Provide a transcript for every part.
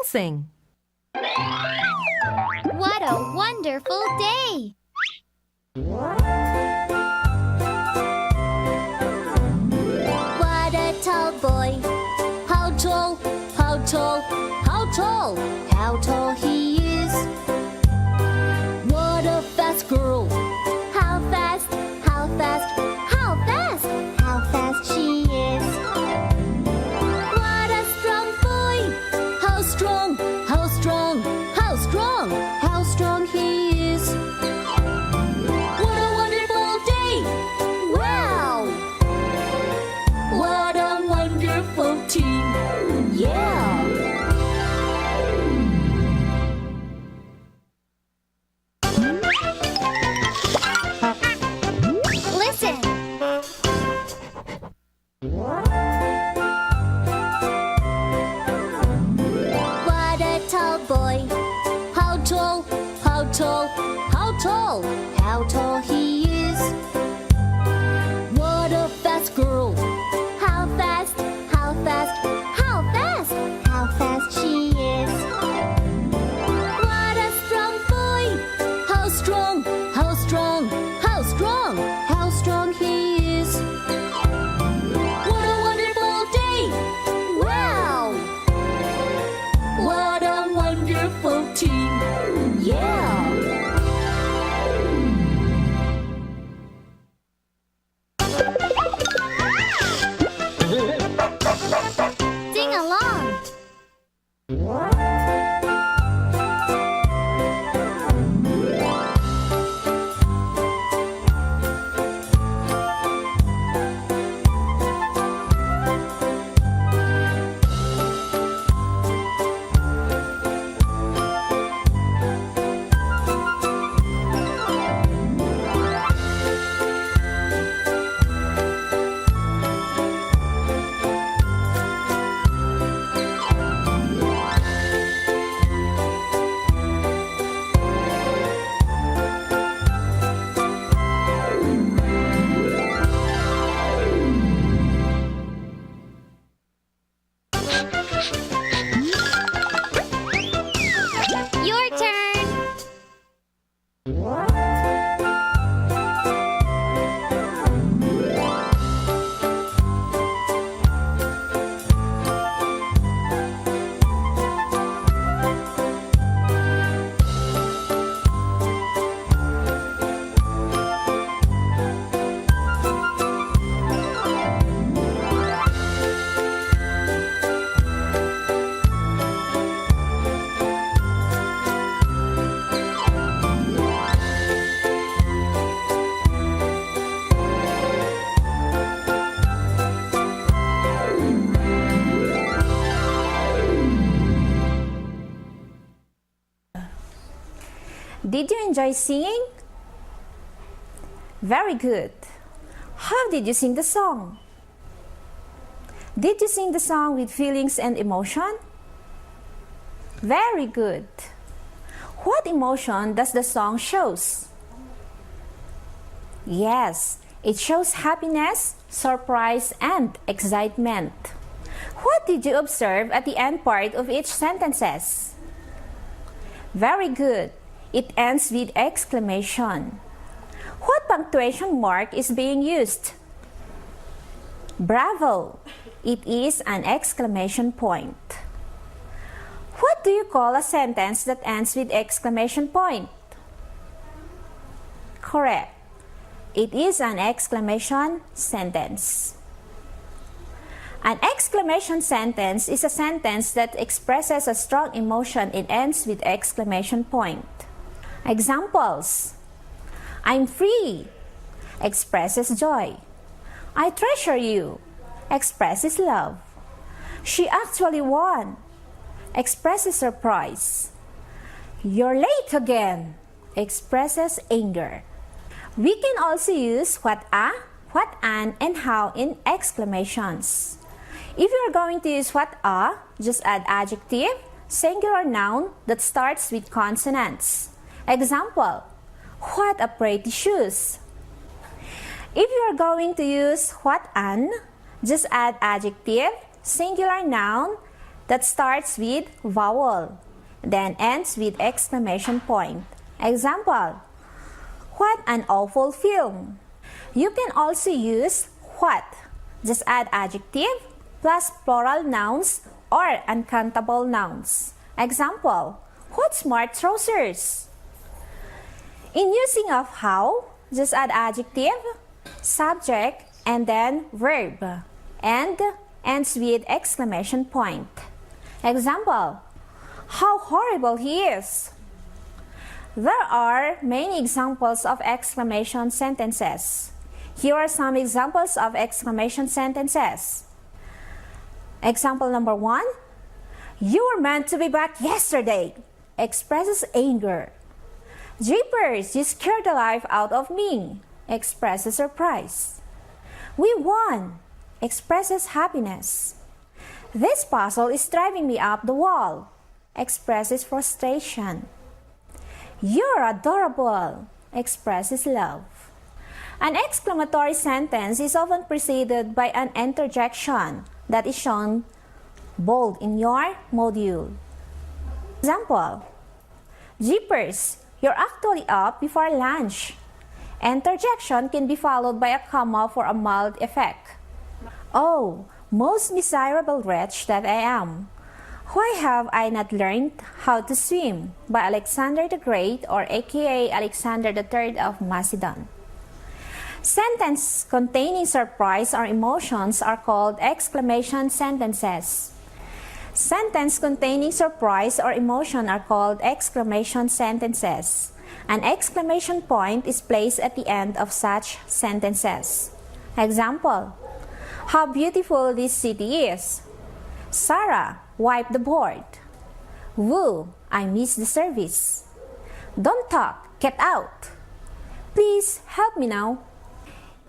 Sing. What a wonderful day! What a tall boy! How tall, how tall, how tall, how tall he is! What a fast girl! How fast, how fast, how fast, how fast she is! What a strong boy! How strong, how strong, how strong, how strong he is! What a wonderful day! Wow! What a wonderful team! Yeah! Listen! What a tall boy! How tall, how tall, how tall, how tall he is! What a fast girl! How fast, how fast, how fast, how fast she is! What a strong boy! How strong, how strong, how strong, how strong he is! What a wonderful day! Wow! What a wonderful team! Yeah! Sing along! Your turn! Did you enjoy singing? Very good. How did you sing the song? Did you sing the song with feelings and emotion? Very good. What emotion does the song shows? Yes, it shows happiness, surprise, and excitement. What did you observe at the end part of each sentences? Very good. It ends with exclamation. What punctuation mark is being used? Bravo! It is an exclamation point. What do you call a sentence that ends with exclamation point? Correct. It is an exclamation sentence. An exclamation sentence is a sentence that expresses a strong emotion and ends with exclamation point. Examples: I'm free expresses joy. I treasure you expresses love. She actually won expresses surprise. You're late again expresses anger. We can also use what a, what an, and how in exclamations. If you're going to use what a, just add adjective, singular noun that starts with consonants. Example: what a pretty shoes. If you are going to use what an, just add adjective, singular noun, that starts with vowel, then ends with exclamation point. Example, what an awful film. You can also use what. Just add adjective plus plural nouns or uncountable nouns. Example, what smart trousers. In using of how, just add adjective, subject, and then verb, and ends with exclamation point. Example, how horrible he is. There are many examples of exclamation sentences. Here are some examples of exclamation sentences. Example number 1, you were meant to be back yesterday, expresses anger. Jeepers, you scared the life out of me, expresses surprise. We won, expresses happiness. This puzzle is driving me up the wall, expresses frustration. You're adorable, expresses love. An exclamatory sentence is often preceded by an interjection that is shown bold in your module. Example, Jeepers, you're actually up before lunch. Interjection can be followed by a comma for a mild effect. Oh, most miserable wretch that I am. Why have I not learned how to swim? By Alexander the Great, or aka Alexander III of Macedon. Sentences containing surprise or emotions are called exclamation sentences. Sentences containing surprise or emotion are called exclamation sentences. An exclamation point is placed at the end of such sentences. Example, how beautiful this city is. Sarah, wipe the board. Woo, I miss the service. Don't talk, get out. Please help me now.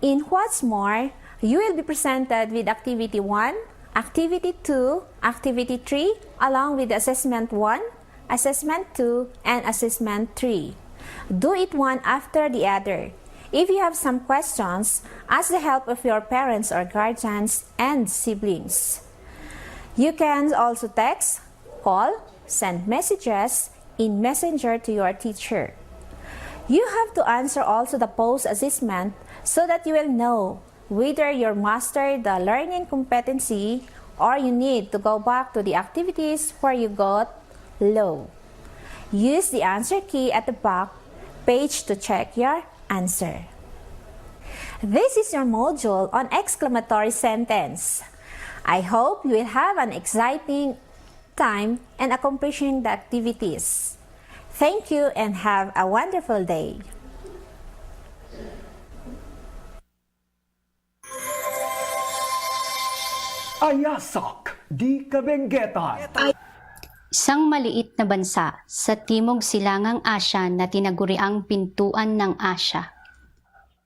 In What's More, you will be presented with Activity 1, Activity 2, Activity 3, along with Assessment 1, Assessment 2, and Assessment 3. Do it one after the other. If you have some questions, ask the help of your parents or guardians and siblings. You can also text, call, send messages in Messenger to your teacher. You have to answer also the post-assessment so that you will know whether you mastered the learning competency or you need to go back to the activities where you got low. Use the answer key at the back page to check your answer. This is your module on exclamatory sentence. I hope you will have an exciting time and accomplishing the activities. Thank you and have a wonderful day. Ayasak Di Kabenguetan. Isang maliit na bansa sa Timog Silangang Asya na tinaguriang Pintuan ng Asya.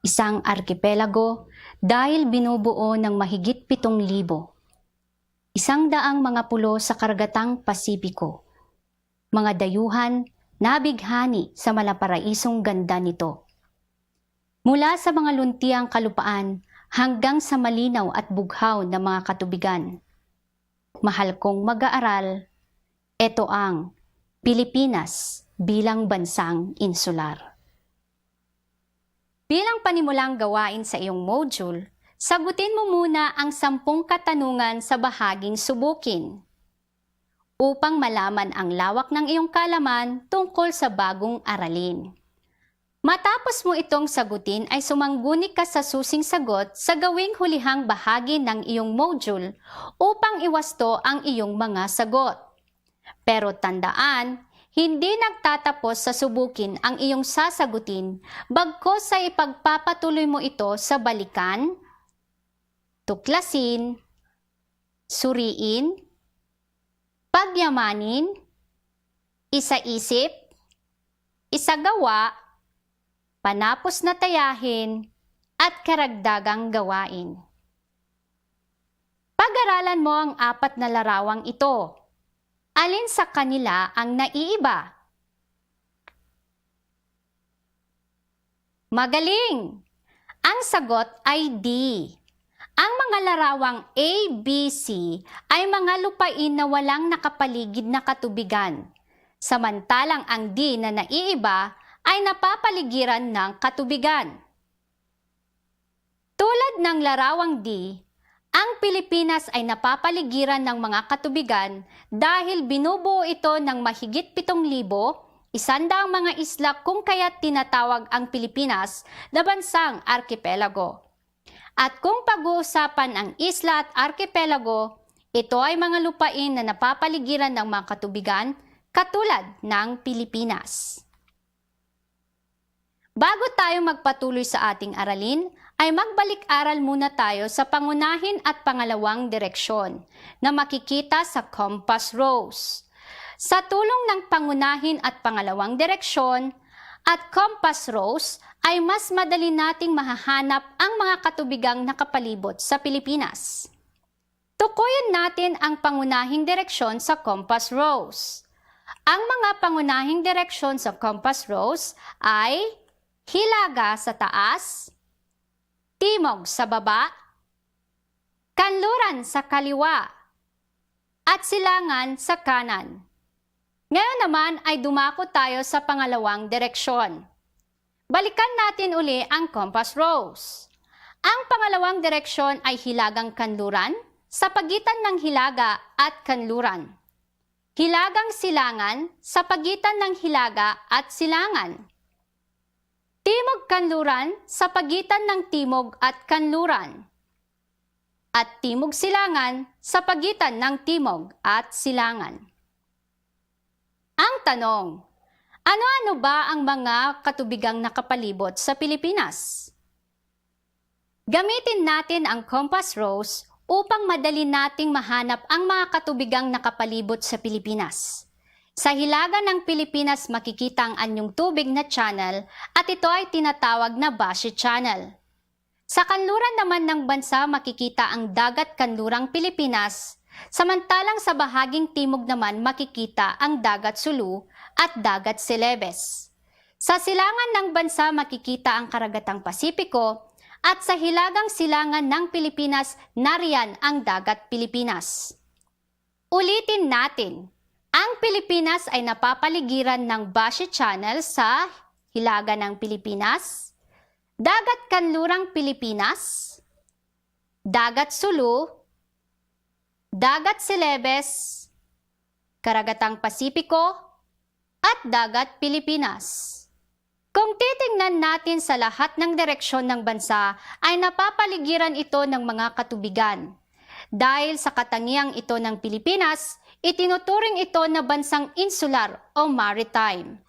Isang arkipelago dahil binubuo ng mahigit 7,000. 100 mga pulo sa karagatang Pasipiko. Mga dayuhan na bighani sa malaparaisong ganda nito. Mula sa mga luntiang kalupaan hanggang sa malinaw at bughaw na mga katubigan. Mahal kong mag-aaral, ito ang Pilipinas bilang bansang insular. Bilang panimulang gawain sa iyong module, sagutin mo muna ang 10 katanungan sa bahaging subukin upang malaman ang lawak ng iyong kaalaman tungkol sa bagong aralin. Matapos mo itong sagutin ay sumangguni ka sa susing sagot sa gawing hulihang bahagi ng iyong module upang iwasto ang iyong mga sagot. Pero tandaan, hindi nagtatapos sa subukin ang iyong sasagutin bagkos sa ipagpapatuloy mo ito sa balikan, tuklasin, suriin, pagyamanin, isaisip, isagawa, panapos na tayahin, at karagdagang gawain. Pag-aralan mo ang 4 na larawang ito. Alin sa kanila ang naiiba? Magaling! Ang sagot ay D. Ang mga larawang A, B, C ay mga lupain na walang nakapaligid na katubigan, samantalang ang D na naiiba ay napapaligiran ng katubigan. Tulad ng larawang D, ang Pilipinas ay napapaligiran ng mga katubigan dahil binubuo ito ng mahigit 7,100 mga isla kung kaya't tinatawag ang Pilipinas na bansang arkipelago. At kung pag-uusapan ang isla at arkipelago, ito ay mga lupain na napapaligiran ng mga katubigan katulad ng Pilipinas. Bago tayo magpatuloy sa ating aralin, ay magbalik-aral muna tayo sa pangunahin at pangalawang direksyon na makikita sa compass rose. Sa tulong ng pangunahin at pangalawang direksyon at compass rose ay mas madali nating mahahanap ang mga katubigang nakapalibot sa Pilipinas. Tukuyin natin ang pangunahing direksyon sa compass rose. Ang mga pangunahing direksyon sa compass rose ay hilaga sa taas, timog sa baba, kanluran sa kaliwa, at silangan sa kanan. Ngayon naman ay dumako tayo sa pangalawang direksyon. Balikan natin uli ang compass rose. Ang pangalawang direksyon ay hilagang kanluran sa pagitan ng hilaga at kanluran. Hilagang silangan sa pagitan ng hilaga at silangan. Timog kanluran sa pagitan ng timog at kanluran. At timog silangan sa pagitan ng timog at silangan. Ang tanong, ano-ano ba ang mga katubigang nakapalibot sa Pilipinas? Gamitin natin ang compass rose upang madali nating mahanap ang mga katubigang nakapalibot sa Pilipinas. Sa hilaga ng Pilipinas makikita ang anyong tubig na channel at ito ay tinatawag na Bashi Channel. Sa kanluran naman ng bansa makikita ang dagat kanlurang Pilipinas, samantalang sa bahaging timog naman makikita ang dagat Sulu at dagat Celebes. Sa silangan ng bansa makikita ang karagatang Pasipiko at sa hilagang silangan ng Pilipinas nariyan ang dagat Pilipinas. Ulitin natin. Ang Pilipinas ay napapaligiran ng Bashi Channel sa hilaga ng Pilipinas, dagat kanlurang Pilipinas, dagat Sulu, dagat Celebes, karagatang Pasipiko, at dagat Pilipinas. Kung titingnan natin sa lahat ng direksyon ng bansa ay napapaligiran ito ng mga katubigan. Dahil sa katangiang ito ng Pilipinas, itinuturing ito na bansang insular o maritime.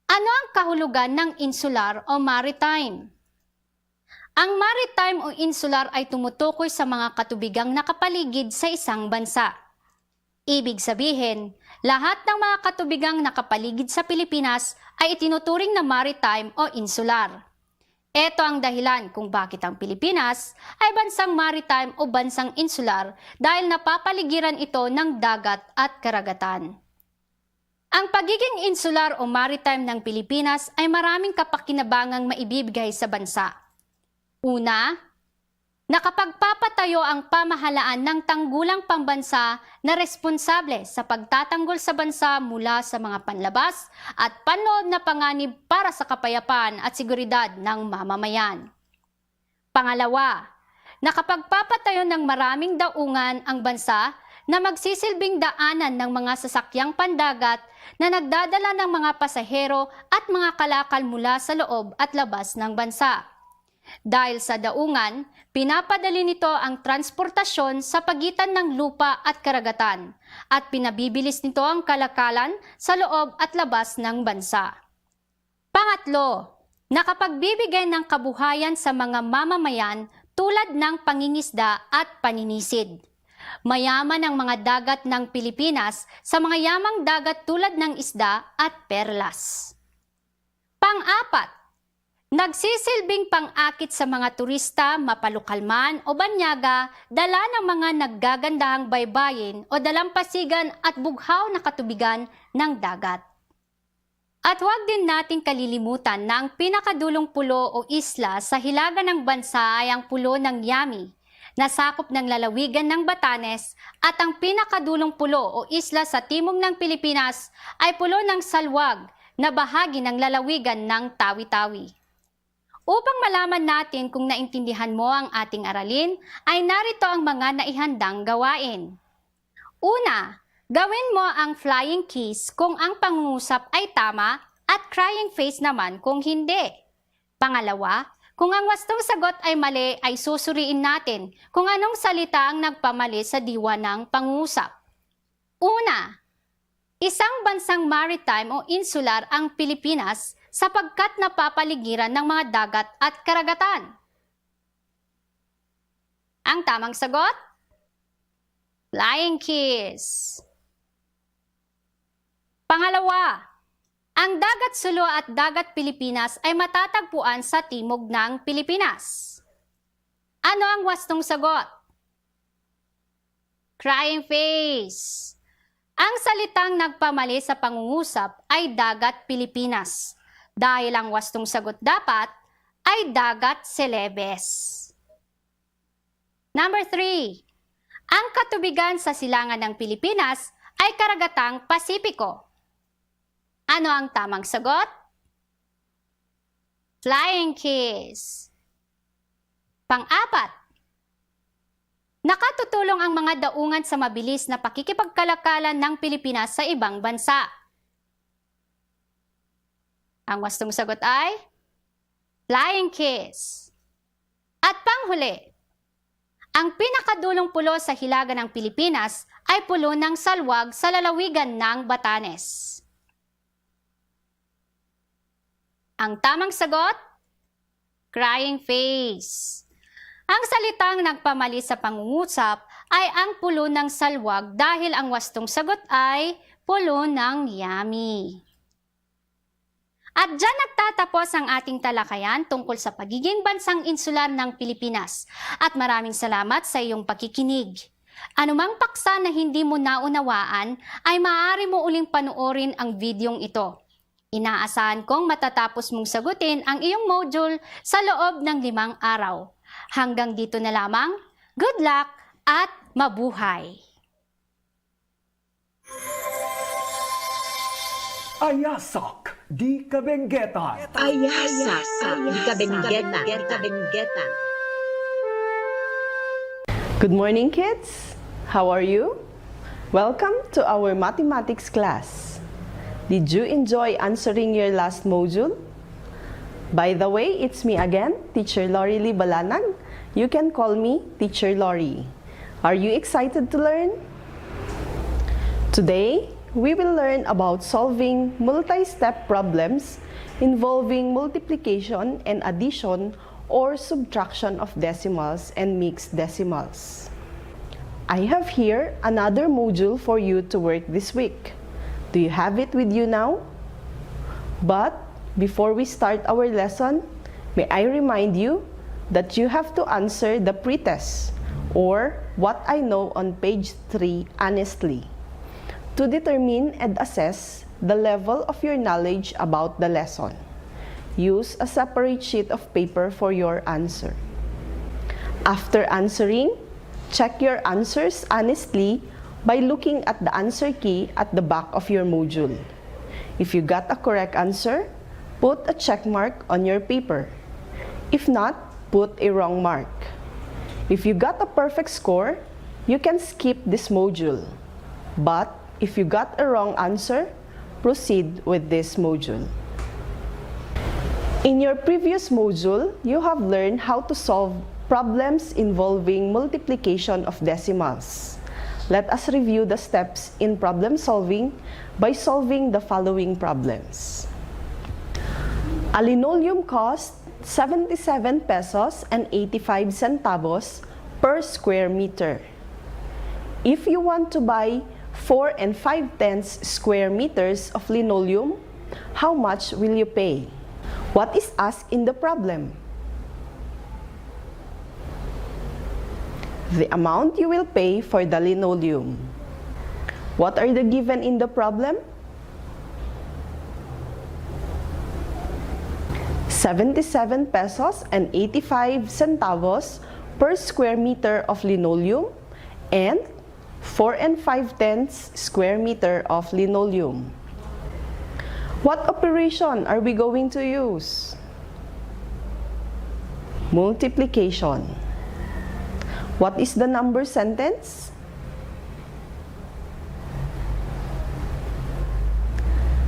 Ano ang kahulugan ng insular o maritime? Ang maritime o insular ay tumutukoy sa mga katubigang nakapaligid sa isang bansa. Ibig sabihin, lahat ng mga katubigang nakapaligid sa Pilipinas ay itinuturing na maritime o insular. Ito ang dahilan kung bakit ang Pilipinas ay bansang maritime o bansang insular dahil napapaligiran ito ng dagat at karagatan. Ang pagiging insular o maritime ng Pilipinas ay maraming kapakinabangang maibibigay sa bansa. Una, nakapagpapatayo ang pamahalaan ng tanggulang pambansa na responsable sa pagtatanggol sa bansa mula sa mga panlabas at panloob na panganib para sa kapayapaan at seguridad ng mamamayan. Pangalawa, nakapagpapatayo ng maraming daungan ang bansa na magsisilbing daanan ng mga sasakyang pandagat na nagdadala ng mga pasahero at mga kalakal mula sa loob at labas ng bansa. Dahil sa daungan, pinapadali nito ang transportasyon sa pagitan ng lupa at karagatan at pinabibilis nito ang kalakalan sa loob at labas ng bansa. Pangatlo, nakapagbibigay ng kabuhayan sa mga mamamayan tulad ng pangingisda at paninisid. Mayaman ang mga dagat ng Pilipinas sa mga yamang dagat tulad ng isda at perlas. Pang-apat, nagsisilbing pang-akit sa mga turista, mapalokal man o banyaga, dala ng mga naggagandahang baybayin o dalampasigan at bughaw na katubigan ng dagat. At huwag din nating kalilimutan na ang pinakadulong pulo o isla sa hilaga ng bansa ay ang pulo ng Yami, nasakop ng lalawigan ng Batanes at ang pinakadulong pulo o isla sa timog ng Pilipinas ay pulo ng Salwag na bahagi ng lalawigan ng Tawi-Tawi. Upang malaman natin kung naintindihan mo ang ating aralin, ay narito ang mga naihandang gawain. Una, gawin mo ang flying kiss kung ang pangungusap ay tama at crying face naman kung hindi. Pangalawa, kung ang wastong sagot ay mali, ay susuriin natin kung anong salita ang nagpamali sa diwa ng pangungusap. Una, isang bansang maritime o insular ang Pilipinas sapagkat napapaligiran ng mga dagat at karagatan. Ang tamang sagot? Flying kiss. Pangalawa, ang dagat Sulu at dagat Pilipinas ay matatagpuan sa timog ng Pilipinas. Ano ang wastong sagot? Crying face. Ang salitang nagpamali sa pangungusap ay dagat Pilipinas, dahil ang wastong sagot dapat ay dagat Celebes. Number 3. Ang katubigan sa silangan ng Pilipinas ay karagatang Pasipiko. Ano ang tamang sagot? Flying kiss. Pang-apat, nakatutulong ang mga daungan sa mabilis na pakikipagkalakalan ng Pilipinas sa ibang bansa. Ang wastong sagot ay flying kiss. At panghuli, ang pinakadulong pulo sa hilaga ng Pilipinas ay pulo ng Salwag sa lalawigan ng Batanes. Ang tamang sagot? Crying face. Ang salitang nagpamali sa pangungusap ay ang pulo ng Salwag dahil ang wastong sagot ay pulo ng Yami. At dyan nagtatapos ang ating talakayan tungkol sa pagiging bansang insular ng Pilipinas. At maraming salamat sa iyong pakikinig. Anumang paksa na hindi mo naunawaan ay maaari mo uling panoorin ang videong ito. Inaasahan kong matatapos mong sagutin ang iyong module sa loob ng 5 araw. Hanggang dito na lamang, good luck at mabuhay! Ayasak Di Kabenguetan. Ayasak Di Kabenguetan. Good morning, kids. How are you? Welcome to our mathematics class. Did you enjoy answering your last module? By the way, it's me again, Teacher Lori Lee Balanag. You can call me Teacher Lori. Are you excited to learn? Today, we will learn about solving multi-step problems involving multiplication and addition or subtraction of decimals and mixed decimals. I have here another module for you to work this week. Do you have it with you now? But before we start our lesson, may I remind you that you have to answer the pretest, or what I know on page 3 honestly, to determine and assess the level of your knowledge about the lesson. Use a separate sheet of paper for your answer. After answering, check your answers honestly by looking at the answer key at the back of your module. If you got a correct answer, put a check mark on your paper. If not, put a wrong mark. If you got a perfect score, you can skip this module. But if you got a wrong answer, proceed with this module. In your previous module, you have learned how to solve problems involving multiplication of decimals. Let us review the steps in problem solving by solving the following problems. A linoleum cost 77 pesos and 85 centavos per square meter. If you want to buy 4 5/10 square meters of linoleum, how much will you pay? What is asked in the problem? The amount you will pay for the linoleum. What are the given in the problem? 77 pesos and 85 centavos per square meter of linoleum and 4 5/10 square meter of linoleum. What operation are we going to use? Multiplication. What is the number sentence?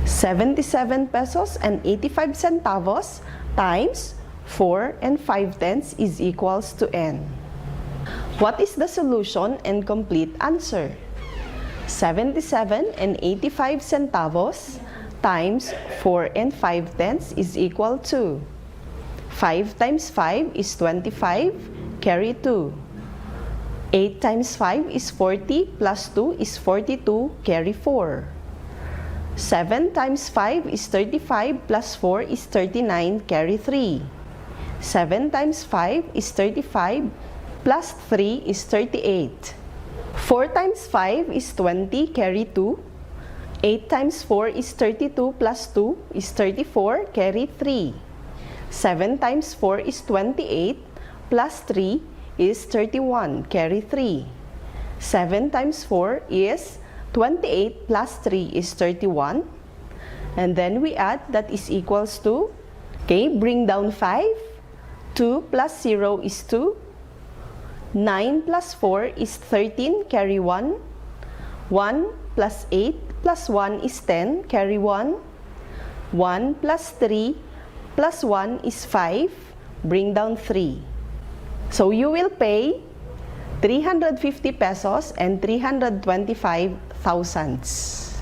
77 pesos and 85 centavos times 4 5/10 is equals to n. What is the solution and complete answer? 77 and 85 centavos times 4 5/10 is equal to 5 times 5 is 25, carry 2. 8 times 5 is 40, plus 2 is 42, carry 4. 7 times 5 is 35, plus 4 is 39, carry 3. 7 times 5 is 35, plus 3 is 38. 4 times 5 is 20, carry 2. 8 times 4 is 32, plus 2 is 34, carry 3. 7 times 4 is 28, plus 3 is 31, carry 3. 7 times 4 is 28, plus 3 is 31. And then we add, that is equals to, okay, bring down 5. 2 plus 0 is 2. 9 plus 4 is 13, carry 1. 1 plus 8 plus 1 is 10, carry 1. 1 plus 3 plus 1 is 5, bring down 3. So you will pay 350 pesos and 325 thousandths.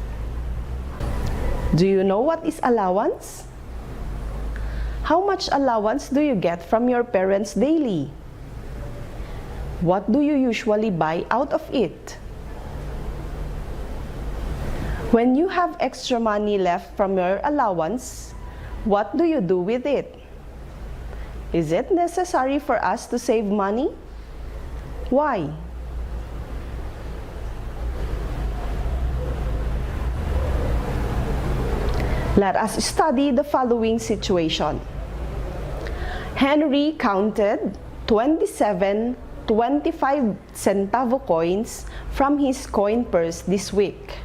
Do you know what is allowance? How much allowance do you get from your parents daily? What do you usually buy out of it? When you have extra money left from your allowance, what do you do with it? Is it necessary for us to save money? Why? Let us study the following situation. Henry counted 27 25-centavo coins from his coin purse this week.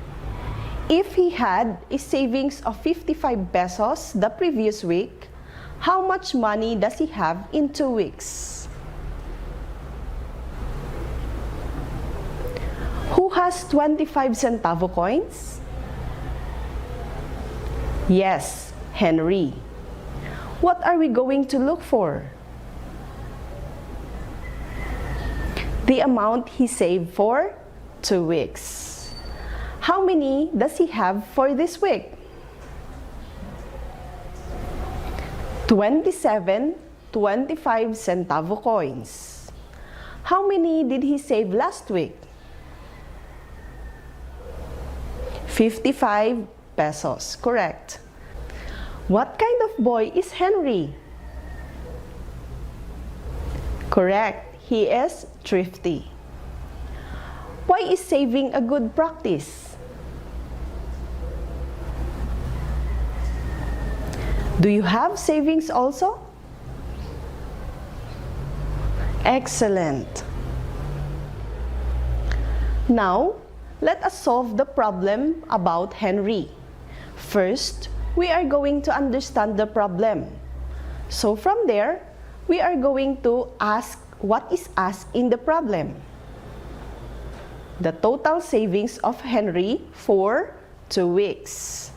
If he had a savings of 55 pesos the previous week, how much money does he have in 2 weeks? Who has 25-centavo coins? Yes, Henry. What are we going to look for? The amount he saved for 2 weeks. How many does he have for this week? 27 25-centavo coins. How many did he save last week? 55 pesos, correct. What kind of boy is Henry? Correct, he is thrifty. Why is saving a good practice? Do you have savings also? Excellent. Now, let us solve the problem about Henry. First, we are going to understand the problem. So from there, we are going to ask what is asked in the problem. The total savings of Henry for 2 weeks.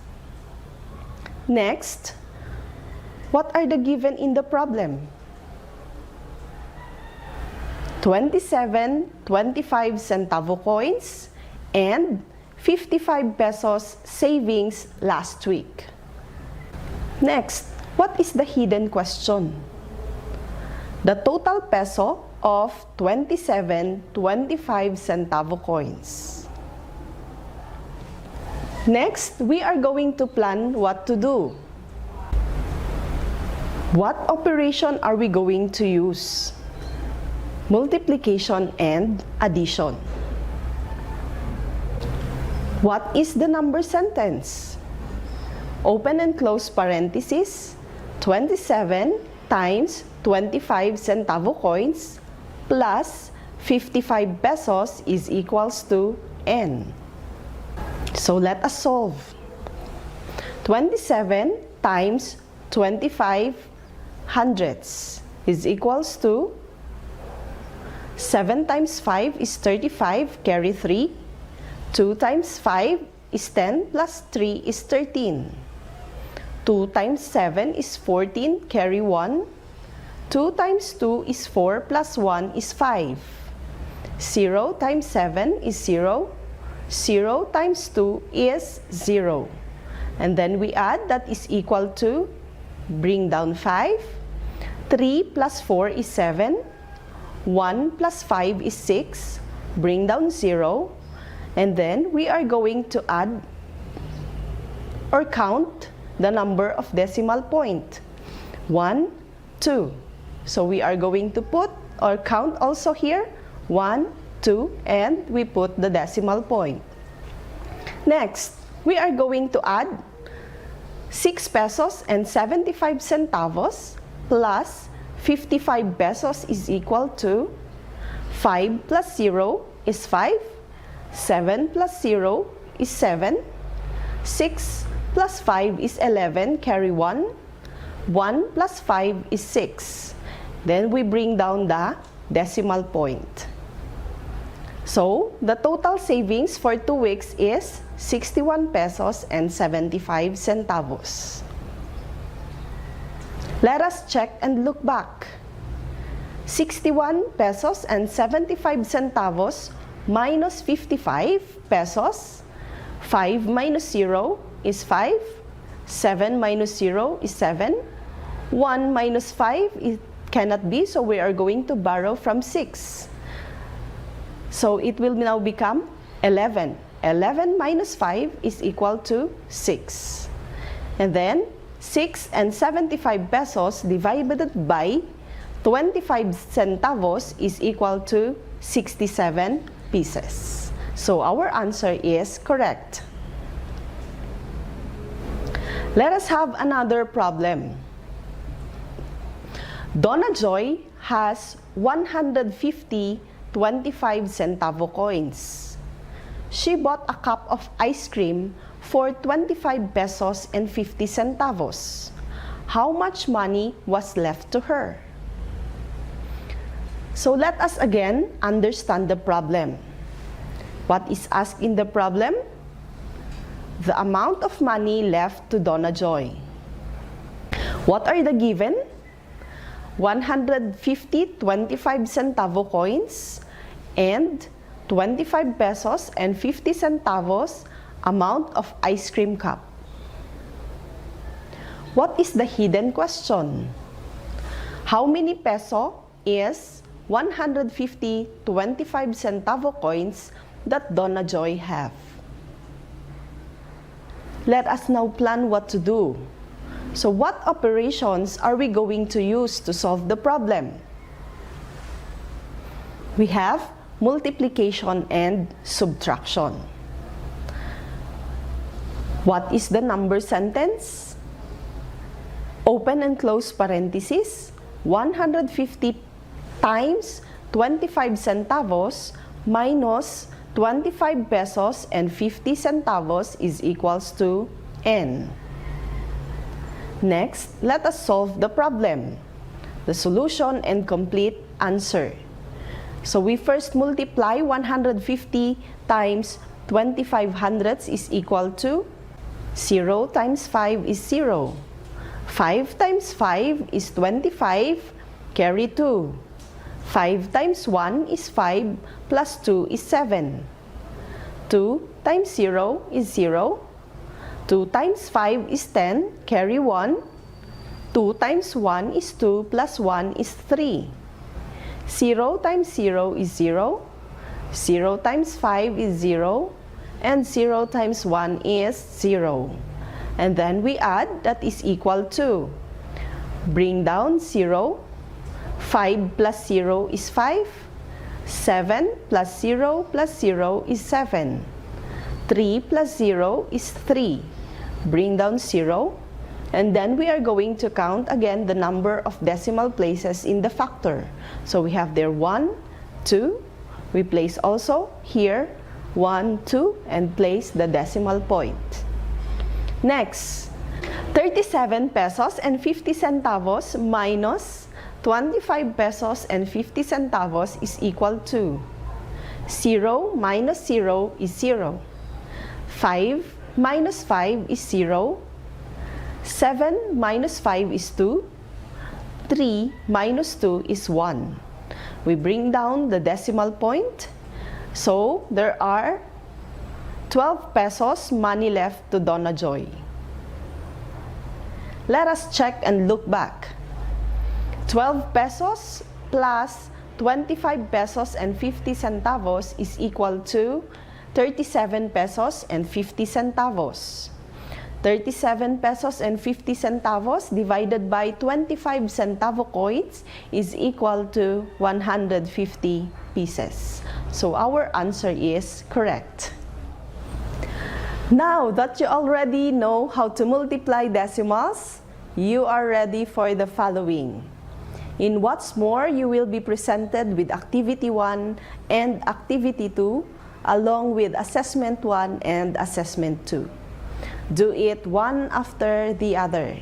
Next, what are the given in the problem? 27 25-centavo coins and 55 pesos savings last week. Next, what is the hidden question? The total peso of 27 25-centavo coins. Next, we are going to plan what to do. What operation are we going to use? Multiplication and addition. What is the number sentence? Open and close parenthesis, 27 times 25-centavo coins plus 55 pesos is equals to n. So let us solve. 27 times 25 hundredths is equals to 7 times 5 is 35, carry 3. 2 times 5 is 10 plus 3 is 13. 2 times 7 is 14, carry 1. 2 times 2 is 4 plus 1 is 5. 0 times 7 is 0. 0 times 2 is 0. And then we add, that is equal to, bring down 5. 3 plus 4 is 7. 1 plus 5 is 6. Bring down 0. And then we are going to add or count the number of decimal point. 1, 2. So we are going to put or count also here 1, 2, and we put the decimal point. Next, we are going to add 6 pesos and 75 centavos plus 55 pesos is equal to 5 plus 0 is 5, 7 plus 0 is 7, 6 plus 5 is 11, carry 1, 1 plus 5 is 6. Then we bring down the decimal point. So, the total savings for 2 weeks is 61 pesos and 75 centavos. Let us check and look back. 61 pesos and 75 centavos minus 55 pesos. 5 minus 0 is 5. 7 minus 0 is 7. 1 minus 5 it cannot be, so we are going to borrow from 6. So it will now become 11. 11 minus 5 is equal to 6. And then 6 and 75 pesos divided by 25 centavos is equal to 67 pieces. So our answer is correct. Let us have another problem. Donna Joy has 150 25 centavo coins. She bought a cup of ice cream for 25 pesos and 50 centavos. How much money was left to her? So let us again understand the problem. What is asked in the problem? The amount of money left to Donna Joy. What are the given? 150 25 centavo coins and 25 pesos and 50 centavos amount of ice cream cup. What is the hidden question? How many peso is 150 25 centavo coins that Donna Joy have? Let us now plan what to do. So what operations are we going to use to solve the problem? We have multiplication and subtraction. What is the number sentence? Open and close parenthesis. 150 times 25 centavos minus 25 pesos and 50 centavos is equals to n. Next, let us solve the problem. The solution and complete answer. So we first multiply 150 times 25 hundredths is equal to 0 times 5 is 0. 5 times 5 is 25, carry 2. 5 times 1 is 5 plus 2 is 7. 2 times 0 is 0. 2 times 5 is 10, carry 1. 2 times 1 is 2 plus 1 is 3. 0 times 0 is 0. 0 times 5 is 0. And 0 times 1 is 0. And then we add, that is equal to. Bring down 0. 5 plus 0 is 5. 7 plus 0 plus 0 is 7. 3 plus 0 is 3. Bring down 0. And then we are going to count again the number of decimal places in the factor. So we have there 1, 2. We place also here 1, 2, and place the decimal point. Next, 37 pesos and 50 centavos minus 25 pesos and 50 centavos is equal to 0 minus 0 is 0. 5 minus 5 is 0. 7 minus 5 is 2. 3 minus 2 is 1. We bring down the decimal point. So, there are 12 pesos money left to Donna Joy. Let us check and look back. 12 pesos plus 25 pesos and 50 centavos is equal to 37 pesos and 50 centavos. 37 pesos and 50 centavos divided by 25 centavo coins is equal to 150 pieces. So our answer is correct. Now that you already know how to multiply decimals, you are ready for the following. In What's More, you will be presented with Activity 1 and Activity 2 along with Assessment 1 and Assessment 2. Do it one after the other.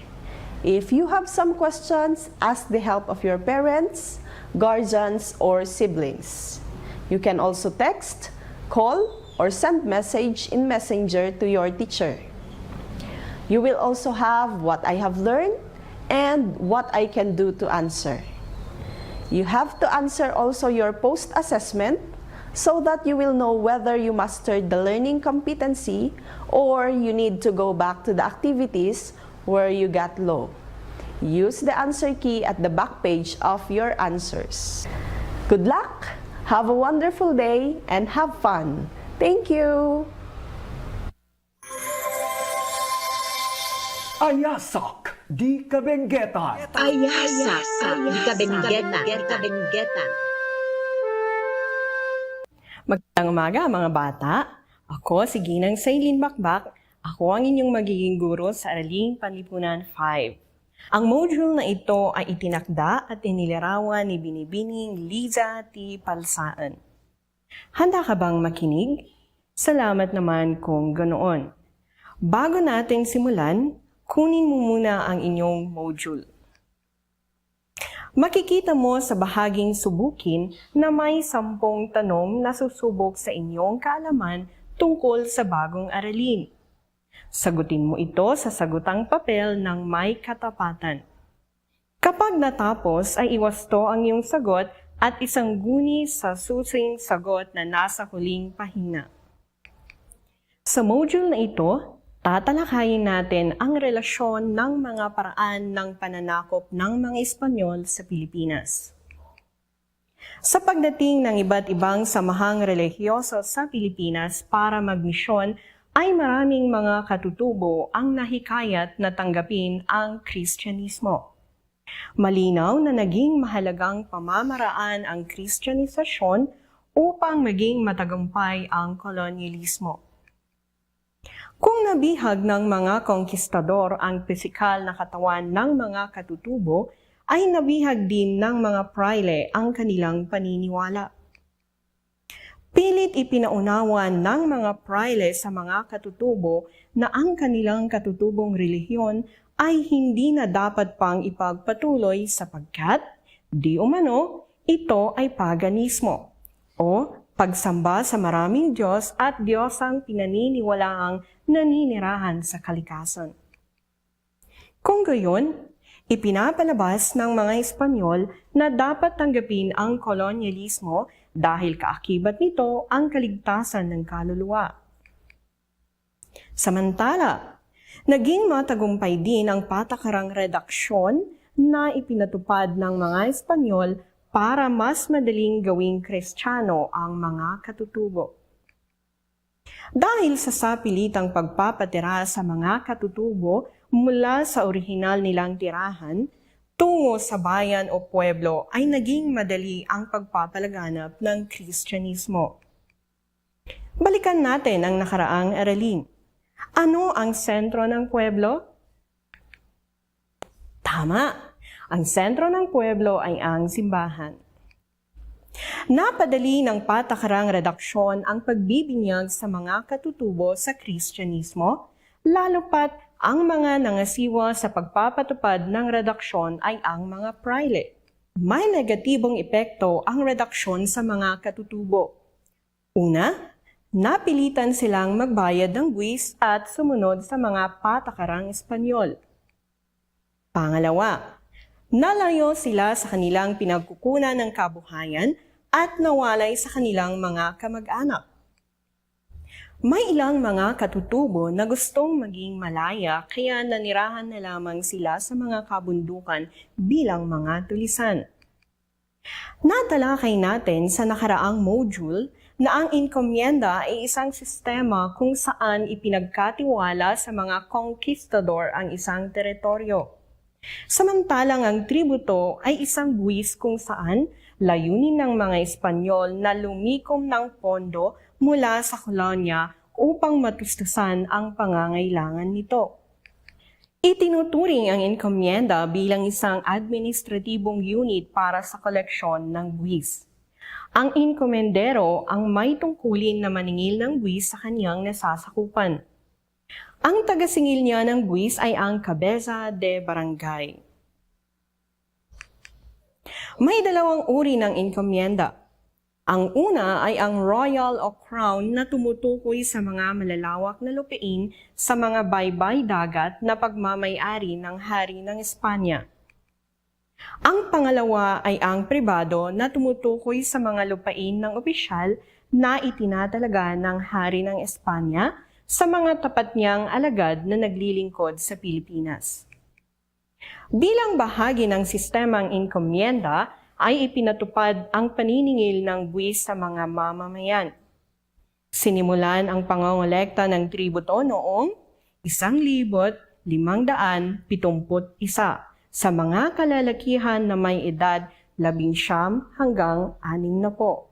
If you have some questions, ask the help of your parents, guardians, or siblings. You can also text, call, or send message in Messenger to your teacher. You will also have what I have learned and what I can do to answer. You have to answer also your post-assessment so that you will know whether you mastered the learning competency or you need to go back to the activities where you got low. Use the answer key at the back page of your answers. Good luck, have a wonderful day, and have fun. Thank you! Ayasak Di Kabenguetan. Ayasak Di Kabenguetan. Magandang umaga mga bata. Ako si Ginang Sailin Bakbak. Ako ang inyong magiging guro sa Araling Panlipunan 5. Ang module na ito ay itinakda at inilarawan ni Binibining Liza T. Palsaan. Handa ka bang makinig? Salamat naman kung ganoon. Bago natin simulan, kunin mo muna ang inyong module. Makikita mo sa bahaging subukin na may 10 tanong na susubok sa inyong kaalaman tungkol sa bagong aralin. Sagutin mo ito sa sagutang papel ng may katapatan. Kapag natapos ay iwasto ang iyong sagot at isang guni sa susing sagot na nasa huling pahina. Sa module na ito, tatalakayin natin ang relasyon ng mga paraan ng pananakop ng mga Espanyol sa Pilipinas. Sa pagdating ng iba't ibang samahang relihiyoso sa Pilipinas para magmisyon, ay maraming mga katutubo ang nahikayat na tanggapin ang Kristyanismo. Malinaw na naging mahalagang pamamaraan ang Kristyanisasyon upang maging matagumpay ang kolonyalismo. Kung nabihag ng mga konkistador ang pisikal na katawan ng mga katutubo, ay nabihag din ng mga praile ang kanilang paniniwala. Pilit ipinaunawan ng mga praile sa mga katutubo na ang kanilang katutubong relihiyon ay hindi na dapat pang ipagpatuloy sapagkat, di umano, ito ay paganismo o pagsamba sa maraming Diyos at Diyosang pinaniniwalaang naninirahan sa kalikasan. Kung gayon, ipinapalabas ng mga Espanyol na dapat tanggapin ang kolonyalismo dahil kaakibat nito ang kaligtasan ng kaluluwa. Samantala, naging matagumpay din ang patakarang redaksyon na ipinatupad ng mga Espanyol para mas madaling gawing Kristiyano ang mga katutubo. Dahil sa sapilitang pagpapatira sa mga katutubo mula sa orihinal nilang tirahan, tungo sa bayan o pueblo ay naging madali ang pagpapalaganap ng Kristyanismo. Balikan natin ang nakaraang aralin. Ano ang sentro ng pueblo? Tama! Ang sentro ng pueblo ay ang simbahan. Napadali ng patakarang redaksyon ang pagbibinyag sa mga katutubo sa Kristyanismo, lalo pat ang mga nangasiwa sa pagpapatupad ng redaksyon ay ang mga praile. May negatibong epekto ang redaksyon sa mga katutubo. Una, napilitan silang magbayad ng buwis at sumunod sa mga patakarang Espanyol. Pangalawa, nalayo sila sa kanilang pinagkukunan ng kabuhayan at nawalay sa kanilang mga kamag-anak. May ilang mga katutubo na gustong maging malaya kaya nanirahan na lamang sila sa mga kabundukan bilang mga tulisan. Natalakay natin sa nakaraang module na ang enkomienda ay isang sistema kung saan ipinagkatiwala sa mga conquistador ang isang teritoryo. Samantalang ang tributo ay isang buwis kung saan layunin ng mga Espanyol na lumikom ng pondo mula sa kolonya upang matustusan ang pangangailangan nito. Itinuturing ang enkomienda bilang isang administratibong unit para sa koleksyon ng buwis. Ang enkomendero ang may tungkulin na maningil ng buwis sa kanyang nasasakupan. Ang tagasingil niya ng buwis ay ang cabeza de barangay. May dalawang uri ng enkomienda. Ang una ay ang royal o crown na tumutukoy sa mga malalawak na lupain sa mga baybay dagat na pagmamay-ari ng hari ng Espanya. Ang pangalawa ay ang pribado na tumutukoy sa mga lupain ng opisyal na itinatalaga ng hari ng Espanya sa mga tapat niyang alagad na naglilingkod sa Pilipinas. Bilang bahagi ng sistemang enkomienda, ay ipinatupad ang paniningil ng buwis sa mga mamamayan. Sinimulan ang pangongolekta ng tributo noong 1571 sa mga kalalakihan na may edad 19 hanggang 60.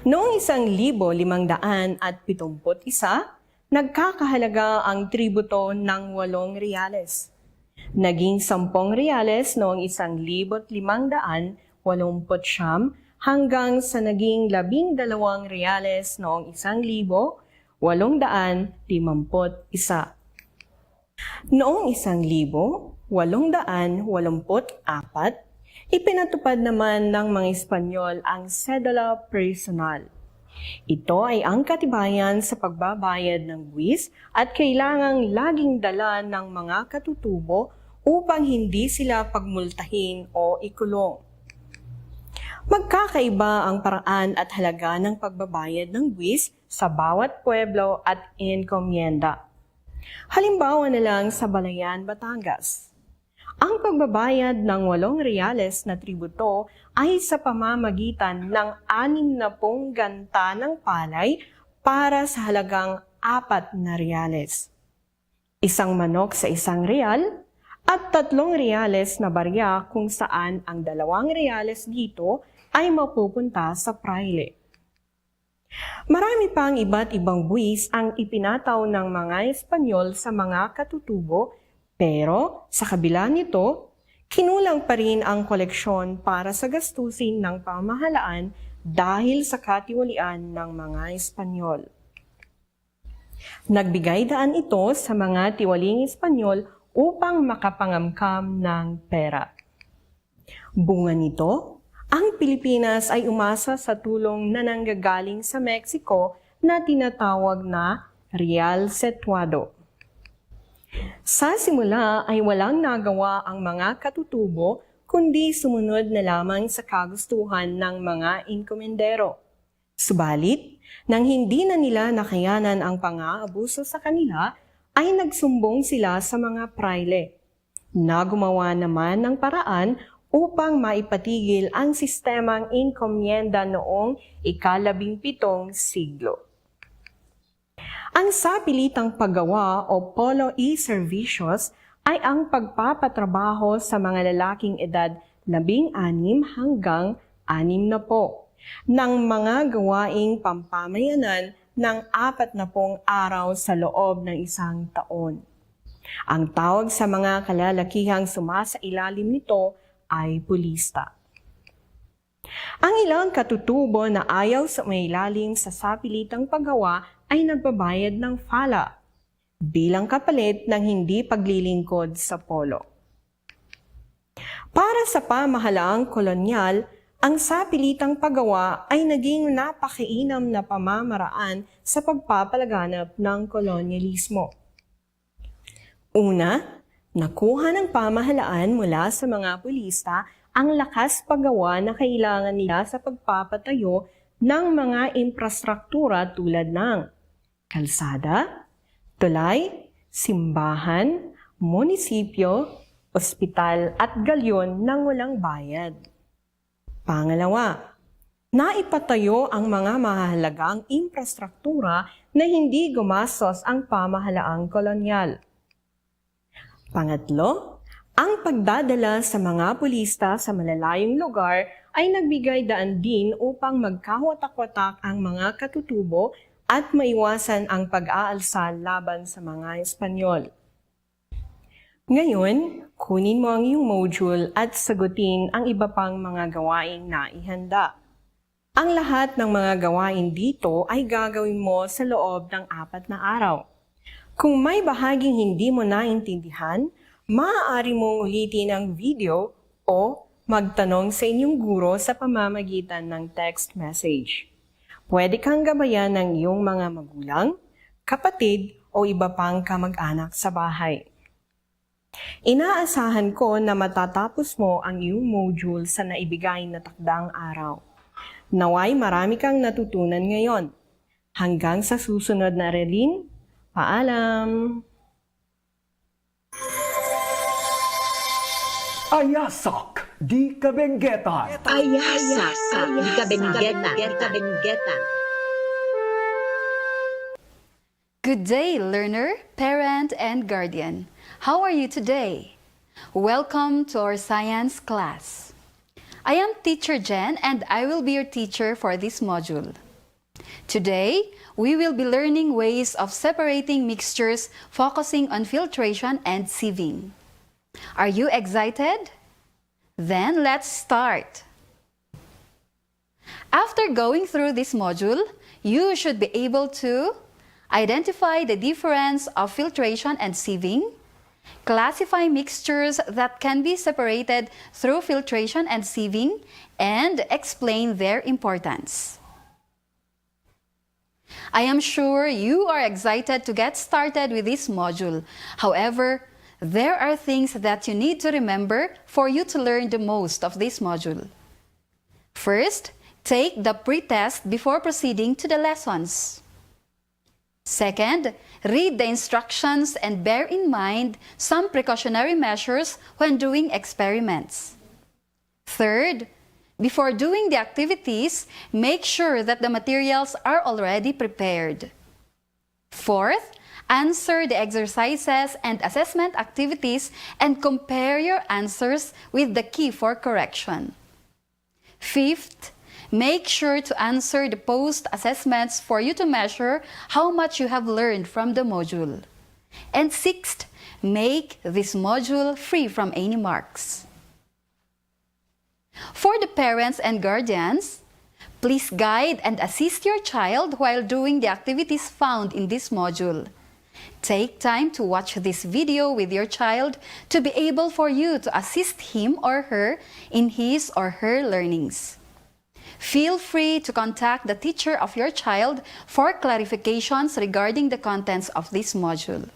Noong 1571, nagkakahalaga ang tributo ng 8 reales. Naging 10 reales noong 1589 hanggang sa naging 12 reales noong 1851. Noong 1884, ipinatupad naman ng mga Espanyol ang Cedula Personal. Ito ay ang katibayan sa pagbabayad ng buwis at kailangang laging dala ng mga katutubo upang hindi sila pagmultahin o ikulong. Magkakaiba ang paraan at halaga ng pagbabayad ng buwis sa bawat pueblo at enkomienda. Halimbawa na lang sa Balayan, Batangas. Ang pagbabayad ng 8 reales na tributo ay sa pamamagitan ng 60 ganta ng palay para sa halagang 4 na reales. Isang manok sa 1 real at 3 reales na barya kung saan ang 2 reales dito ay mapupunta sa praile. Marami pang iba't ibang buwis ang ipinataw ng mga Espanyol sa mga katutubo, pero sa kabila nito, kinulang pa rin ang koleksyon para sa gastusin ng pamahalaan dahil sa katiwalian ng mga Espanyol. Nagbigay daan ito sa mga tiwaling Espanyol upang makapangamkam ng pera. Bunga nito, ang Pilipinas ay umasa sa tulong na nanggagaling sa Mexico na tinatawag na Real Situado. Sa simula ay walang nagawa ang mga katutubo kundi sumunod na lamang sa kagustuhan ng mga enkomendero. Subalit, nang hindi na nila nakayanan ang pang-aabuso sa kanila, ay nagsumbong sila sa mga praile na gumawa naman ng paraan upang maipatigil ang sistemang enkomienda noong ika-17 siglo. Ang sapilitang paggawa o polo e-servicios ay ang pagpapatrabaho sa mga lalaking edad 16 hanggang 60 ng mga gawaing pampamayanan ng 40 araw sa loob ng 1 taon. Ang tawag sa mga kalalakihang sumasailalim nito ay pulista. Ang ilang katutubo na ayaw sumailalim sa sapilitang paggawa ay nagbabayad ng fala bilang kapalit ng hindi paglilingkod sa polo. Para sa pamahalaang kolonyal, ang sapilitang paggawa ay naging napakainam na pamamaraan sa pagpapalaganap ng kolonyalismo. Una, nakuha ng pamahalaan mula sa mga pulista ang lakas paggawa na kailangan nila sa pagpapatayo ng mga infrastruktura tulad ng kalsada, tulay, simbahan, munisipyo, ospital at galyon ng walang bayad. Pangalawa, naipatayo ang mga mahalagang infrastruktura na hindi gumastos ang pamahalaang kolonyal. Pangatlo, ang pagdadala sa mga pulista sa malalayong lugar ay nagbigay daan din upang magkawatak-watak ang mga katutubo at maiwasan ang pag-aalsa laban sa mga Espanyol. Ngayon, kunin mo ang iyong module at sagutin ang iba pang mga gawaing naihanda. Ang lahat ng mga gawain dito ay gagawin mo sa loob ng 4 na araw. Kung may bahaging hindi mo naintindihan, maaari mong ulitin ang video o magtanong sa inyong guro sa pamamagitan ng text message. Pwede kang gabayan ng iyong mga magulang, kapatid o iba pang kamag-anak sa bahay. Inaasahan ko na matatapos mo ang iyong module sa naibigay na takdang araw. Naway marami kang natutunan ngayon. Hanggang sa susunod na aralin, paalam! Ayasak Di Kabenguetan. Ayasak Di Kabenguetan. Good day, learner, parent, and guardian. How are you today? Welcome to our science class. I am Teacher Jen and I will be your teacher for this module. Today, we will be learning ways of separating mixtures focusing on filtration and sieving. Are you excited? Then let's start. After going through this module, you should be able to identify the difference of filtration and sieving, classify mixtures that can be separated through filtration and sieving, and explain their importance. I am sure you are excited to get started with this module. However, there are things that you need to remember for you to learn the most of this module. First, take the pretest before proceeding to the lessons. Second, read the instructions and bear in mind some precautionary measures when doing experiments. Third, before doing the activities, make sure that the materials are already prepared. Fourth, answer the exercises and assessment activities and compare your answers with the key for correction. Fifth, make sure to answer the post-assessments for you to measure how much you have learned from the module. And sixth, make this module free from any marks. For the parents and guardians, please guide and assist your child while doing the activities found in this module. Take time to watch this video with your child to be able for you to assist him or her in his or her learnings. Feel free to contact the teacher of your child for clarifications regarding the contents of this module.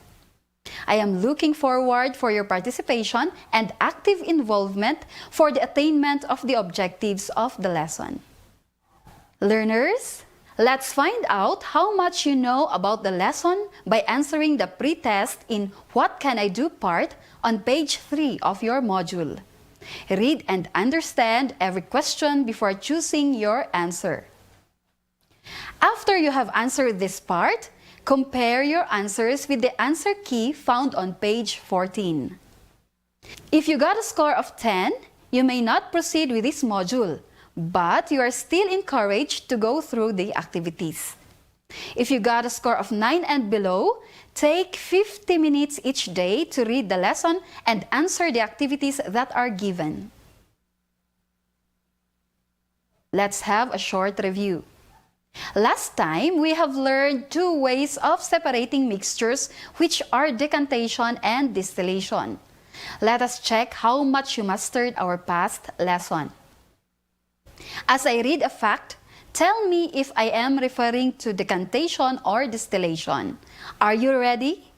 I am looking forward for your participation and active involvement for the attainment of the objectives of the lesson. Learners, let's find out how much you know about the lesson by answering the pretest in What Can I Do part on page 3 of your module. Read and understand every question before choosing your answer. After you have answered this part, compare your answers with the answer key found on page 14. If you got a score of 10, you may not proceed with this module, but you are still encouraged to go through the activities. If you got a score of 9 and below, take 50 minutes each day to read the lesson and answer the activities that are given. Let's have a short review. Last time, we have learned two ways of separating mixtures, which are decantation and distillation. Let us check how much you mastered our past lesson. As I read a fact, tell me if I am referring to decantation or distillation. Are you ready?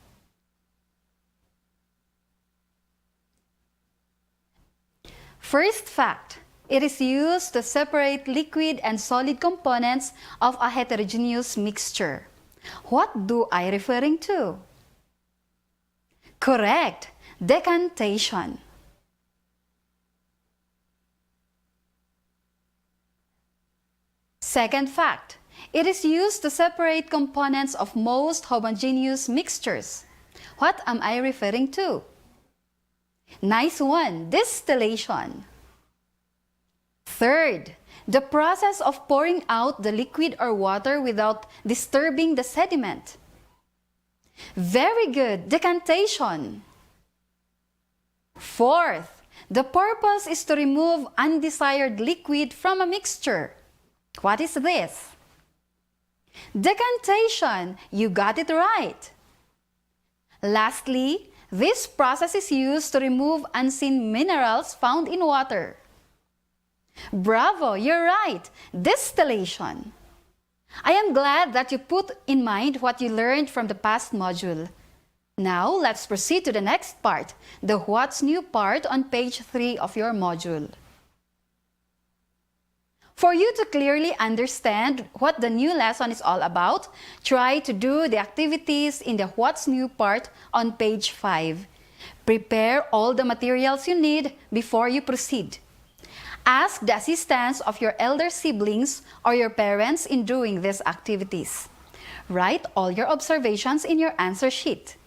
First fact. It is used to separate liquid and solid components of a heterogeneous mixture. What do I referring to? Correct. Decantation. Second fact. It is used to separate components of most homogeneous mixtures. What am I referring to? Nice one. Distillation. Third, the process of pouring out the liquid or water without disturbing the sediment. Very good. Decantation. Fourth, the purpose is to remove undesired liquid from a mixture. What is this? Decantation. You got it right. Lastly, this process is used to remove unseen minerals found in water. Bravo, you're right. Distillation. I am glad that you put in mind what you learned from the past module. Now, let's proceed to the next part, the What's New part on page 3 of your module. For you to clearly understand what the new lesson is all about, try to do the activities in the What's New part on page 5. Prepare all the materials you need before you proceed. Ask the assistance of your elder siblings or your parents in doing these activities. Write all your observations in your answer sheet.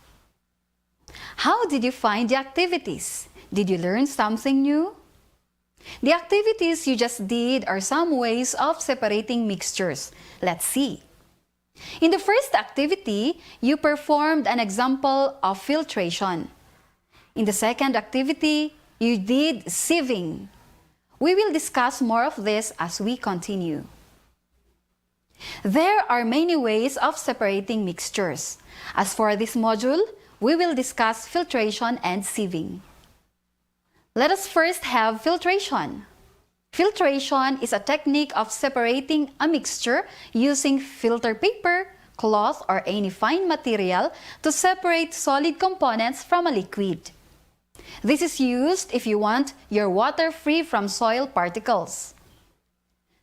How did you find the activities? Did you learn something new? The activities you just did are some ways of separating mixtures. Let's see. In the first activity, you performed an example of filtration. In the second activity, you did sieving. We will discuss more of this as we continue. There are many ways of separating mixtures. As for this module, we will discuss filtration and sieving. Let us first have filtration. Filtration is a technique of separating a mixture using filter paper, cloth, or any fine material to separate solid components from a liquid. This is used if you want your water free from soil particles.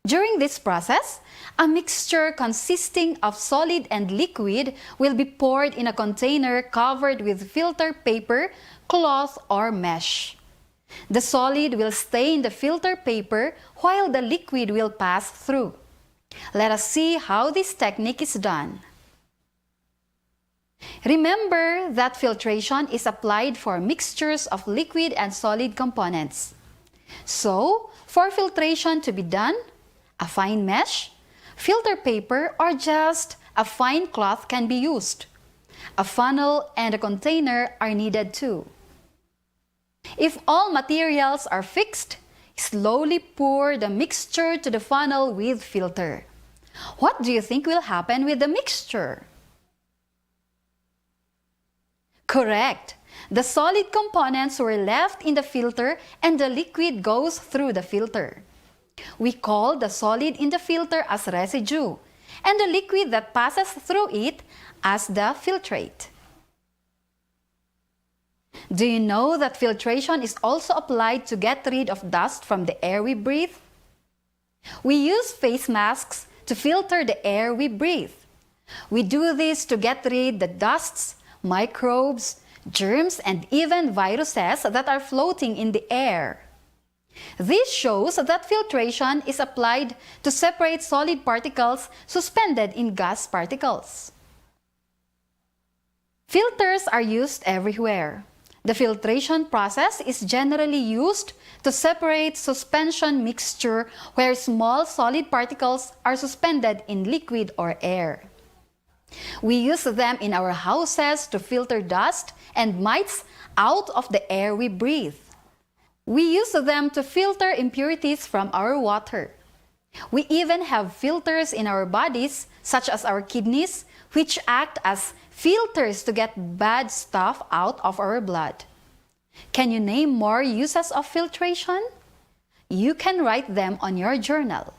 During this process, a mixture consisting of solid and liquid will be poured in a container covered with filter paper, cloth, or mesh. The solid will stay in the filter paper while the liquid will pass through. Let us see how this technique is done. Remember that filtration is applied for mixtures of liquid and solid components. So, for filtration to be done, a fine mesh, filter paper, or just a fine cloth can be used. A funnel and a container are needed too. If all materials are fixed, slowly pour the mixture to the funnel with filter. What do you think will happen with the mixture? Correct. The solid components were left in the filter and the liquid goes through the filter. We call the solid in the filter as residue and the liquid that passes through it as the filtrate. Do you know that filtration is also applied to get rid of dust from the air we breathe? We use face masks to filter the air we breathe. We do this to get rid of the dusts, microbes, germs, and even viruses that are floating in the air. This shows that filtration is applied to separate solid particles suspended in gas particles. Filters are used everywhere. The filtration process is generally used to separate suspension mixture where small solid particles are suspended in liquid or air. We use them in our houses to filter dust and mites out of the air we breathe. We use them to filter impurities from our water. We even have filters in our bodies, such as our kidneys, which act as filters to get bad stuff out of our blood. Can you name more uses of filtration? You can write them on your journal.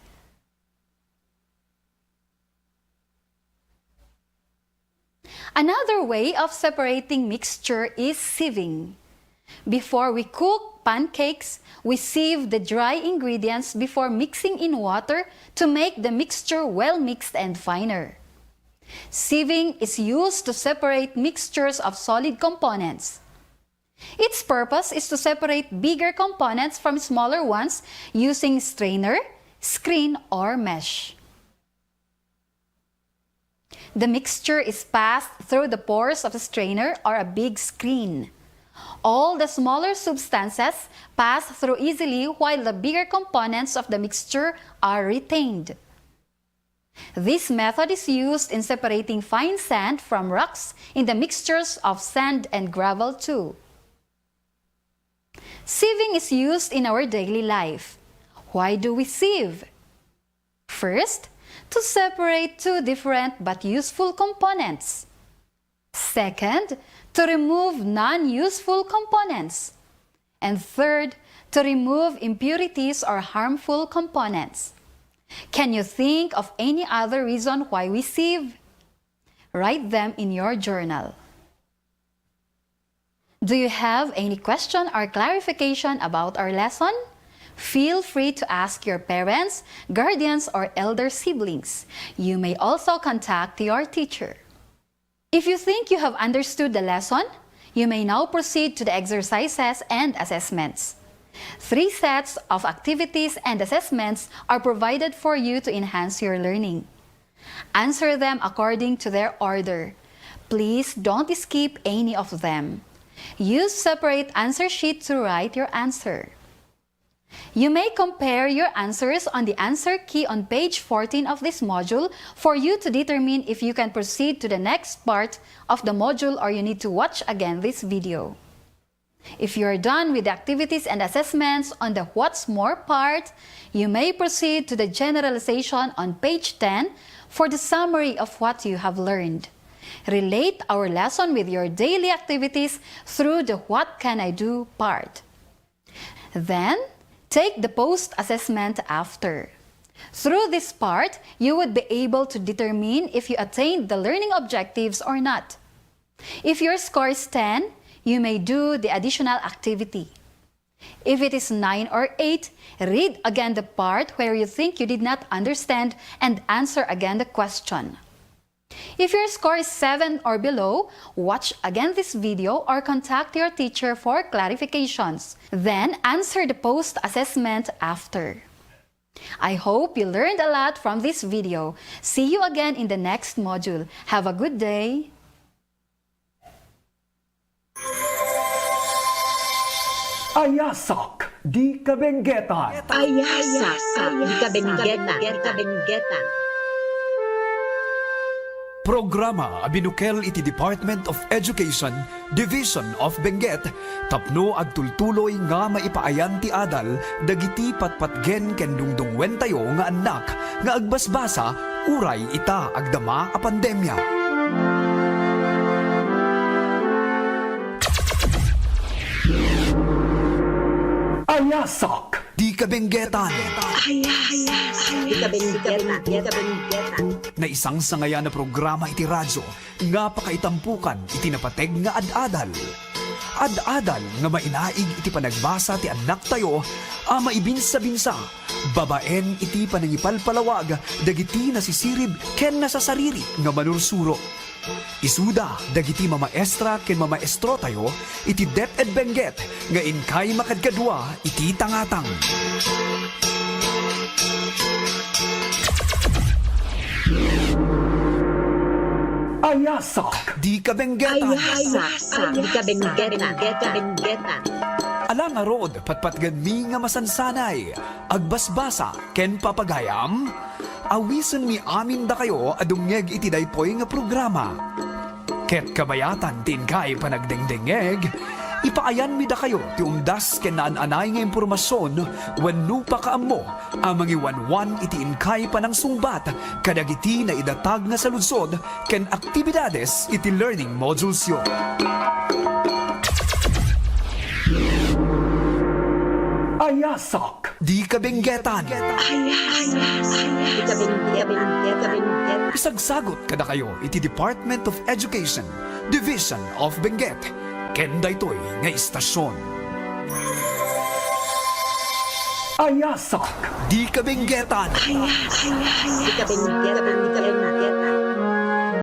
Another way of separating mixture is sieving. Before we cook pancakes, we sieve the dry ingredients before mixing in water to make the mixture well mixed and finer. Sieving is used to separate mixtures of solid components. Its purpose is to separate bigger components from smaller ones using strainer, screen, or mesh. The mixture is passed through the pores of a strainer or a big screen. All the smaller substances pass through easily while the bigger components of the mixture are retained. This method is used in separating fine sand from rocks in the mixtures of sand and gravel too. Sieving is used in our daily life. Why do we sieve? First, to separate two different but useful components. Second, to remove non-useful components. And third, to remove impurities or harmful components. Can you think of any other reason why we sieve? Write them in your journal. Do you have any question or clarification about our lesson? Feel free to ask your parents, guardians, or elder siblings. You may also contact your teacher. If you think you have understood the lesson, you may now proceed to the exercises and assessments. 3 sets of activities and assessments are provided for you to enhance your learning. Answer them according to their order. Please don't skip any of them. Use separate answer sheet to write your answer. You may compare your answers on the answer key on page 14 of this module for you to determine if you can proceed to the next part of the module or you need to watch again this video. If you are done with the activities and assessments on the What's More part, you may proceed to the generalization on page 10 for the summary of what you have learned. Relate our lesson with your daily activities through the What Can I Do part. Then, take the post-assessment after. Through this part, you would be able to determine if you attained the learning objectives or not. If your score is 10, you may do the additional activity. If it is 9 or 8, read again the part where you think you did not understand and answer again the question. If your score is 7 or below, watch again this video or contact your teacher for clarifications. Then answer the post-assessment after. I hope you learned a lot from this video. See you again in the next module. Have a good day! Ayasak Di Kabenguetan. Ayasak Di Kabenguetan. Programa binukel iti Department of Education, Division of Benguet, tapno agtultuloy nga maipaayan ti adal, dagiti patpatgen ken dungdungwen tayo nga anak, nga agbasbasa, uray ita agdama a pandemya. Ayasak Di Kabenguetan. Ayasak Di Kabenguetan. Na isang sangayan na programa iti radyo nga pakaitampukan iti napateg nga ad-adal. Ad-adal nga mainaig iti panagbasa ti anak tayo a maibinsa-binsa, babaen iti panangipalpalawag dagiti nasisirib ken nasasariri nga manursuro. Isuda dagiti mamaestra ken mamaestro tayo iti DEP-ED Benguet nga inkay makadkadwa iti tangatang. Ayasak Di Kabenguetan. Ayasak Di Kabenguetan. Alang arod patpatgan mi nga masansanay, agbasbasa ken papagayam, awisen mi amin da kayo adungeg iti daytoy nga programa. Ket kabayatan tinkay panagdengdengeg, ipaayan mi da kayo ti umdas ken naan-anay nga impormasyon wenno pa kaammo ang mangiwanwan iti inkay panang sungbat kadagiti na idatag nga saludsod ken aktibidades iti learning modules yo. Ayasak Di Kabenguetan. Di Kabenguetan. Isagsagot kada kayo iti Department of Education, Division of Benguet. Ken daytoy nga istasyon. Ayasak Di Kabenguetan. Di Kabenguetan.